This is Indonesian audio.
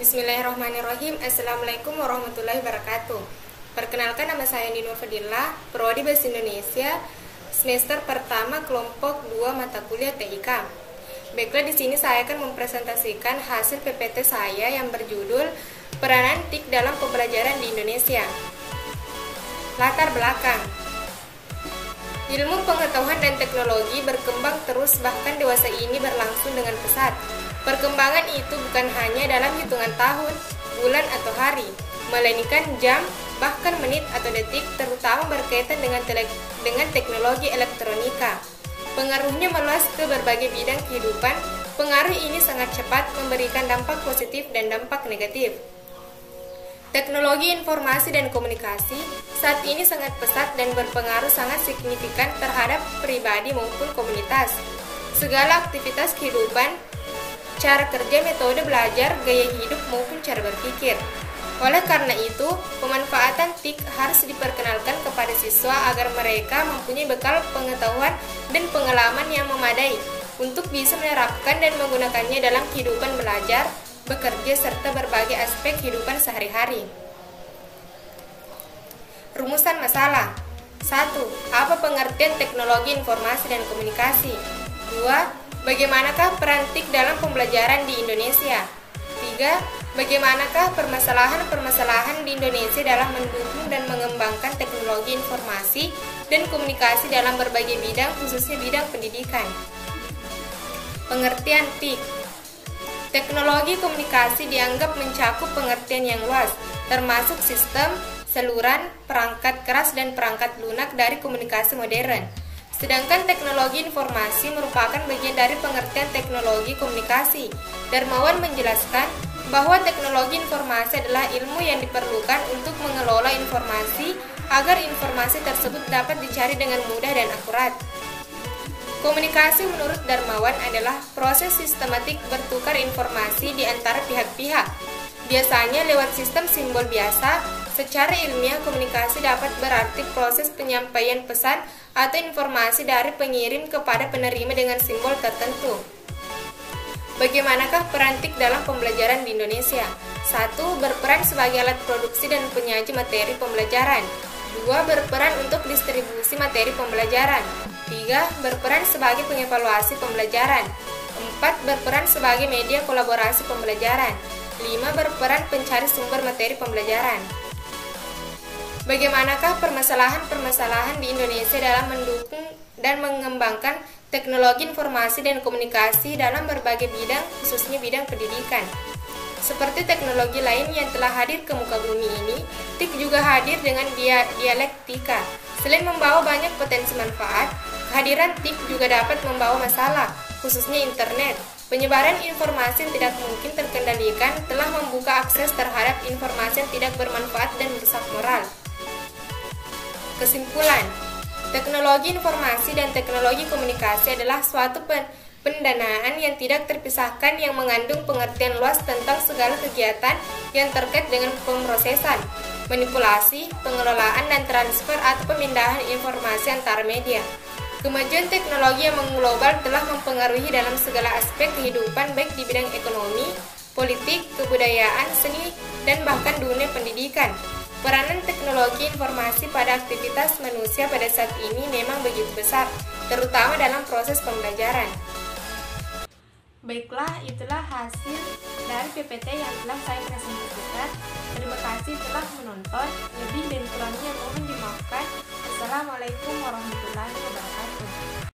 Bismillahirrahmanirrahim. Assalamualaikum warahmatullahi wabarakatuh. Perkenalkan, nama saya Andi Nur Fadillah, Prodi Bahasa Indonesia, semester pertama kelompok 2 mata kuliah TIK. Baiklah, di sini saya akan mempresentasikan hasil PPT saya yang berjudul Peranan TIK dalam Pembelajaran di Indonesia. Latar belakang. Ilmu pengetahuan dan teknologi berkembang terus, bahkan dewasa ini berlangsung dengan pesat. Perkembangan itu bukan hanya dalam hitungan tahun, bulan, atau hari, melainkan jam, bahkan menit atau detik, terutama berkaitan dengan teknologi elektronika. Pengaruhnya meluas ke berbagai bidang kehidupan. Pengaruh ini sangat cepat, memberikan dampak positif dan dampak negatif. Teknologi informasi dan komunikasi saat ini sangat pesat dan berpengaruh sangat signifikan terhadap pribadi maupun komunitas. Segala aktivitas kehidupan, cara kerja, metode belajar, gaya hidup, maupun cara berpikir. Oleh karena itu, pemanfaatan TIK harus diperkenalkan kepada siswa agar mereka mempunyai bekal pengetahuan dan pengalaman yang memadai untuk bisa menerapkan dan menggunakannya dalam kehidupan belajar, bekerja, serta berbagai aspek kehidupan sehari-hari. Rumusan masalah. 1. Apa pengertian teknologi informasi dan komunikasi? 2. Bagaimanakah peran TIK dalam pembelajaran di Indonesia? 3. Bagaimanakah permasalahan-permasalahan di Indonesia dalam mendukung dan mengembangkan teknologi informasi dan komunikasi dalam berbagai bidang, khususnya bidang pendidikan? Pengertian TIK. Teknologi komunikasi dianggap mencakup pengertian yang luas, termasuk sistem, saluran, perangkat keras, dan perangkat lunak dari komunikasi modern. Sedangkan teknologi informasi merupakan bagian dari pengertian teknologi komunikasi. Darmawan menjelaskan bahwa teknologi informasi adalah ilmu yang diperlukan untuk mengelola informasi agar informasi tersebut dapat dicari dengan mudah dan akurat. Komunikasi menurut Darmawan adalah proses sistematik bertukar informasi di antara pihak-pihak, biasanya lewat sistem simbol biasa. Secara ilmiah, komunikasi dapat berarti proses penyampaian pesan atau informasi dari pengirim kepada penerima dengan simbol tertentu. Bagaimanakah peran TIK dalam pembelajaran di Indonesia? 1. Berperan sebagai alat produksi dan penyaji materi pembelajaran. 2. Berperan untuk distribusi materi pembelajaran. 3. Berperan sebagai pengevaluasi pembelajaran. 4. Berperan sebagai media kolaborasi pembelajaran. 5. Berperan pencari sumber materi pembelajaran. Bagaimanakah permasalahan-permasalahan di Indonesia dalam mendukung dan mengembangkan teknologi informasi dan komunikasi dalam berbagai bidang, khususnya bidang pendidikan? Seperti teknologi lain yang telah hadir ke muka bumi ini, TIK juga hadir dengan dialektika. Selain membawa banyak potensi manfaat, kehadiran TIK juga dapat membawa masalah, khususnya internet. Penyebaran informasi yang tidak mungkin terkendalikan telah membuka akses terhadap informasi yang tidak bermanfaat dan merusak moral. Kesimpulan, teknologi informasi dan teknologi komunikasi adalah suatu pendanaan yang tidak terpisahkan yang mengandung pengertian luas tentang segala kegiatan yang terkait dengan pemrosesan, manipulasi, pengelolaan, dan transfer atau pemindahan informasi antar media. Kemajuan teknologi yang mengglobal telah mempengaruhi dalam segala aspek kehidupan, baik di bidang ekonomi, politik, kebudayaan, seni, dan bahkan dunia pendidikan. Peranan teknologi informasi pada aktivitas manusia pada saat ini memang begitu besar, terutama dalam proses pembelajaran. Baiklah, itulah hasil dari PPT yang telah saya presentasikan. Terima kasih telah menonton. Lebih dan kurangnya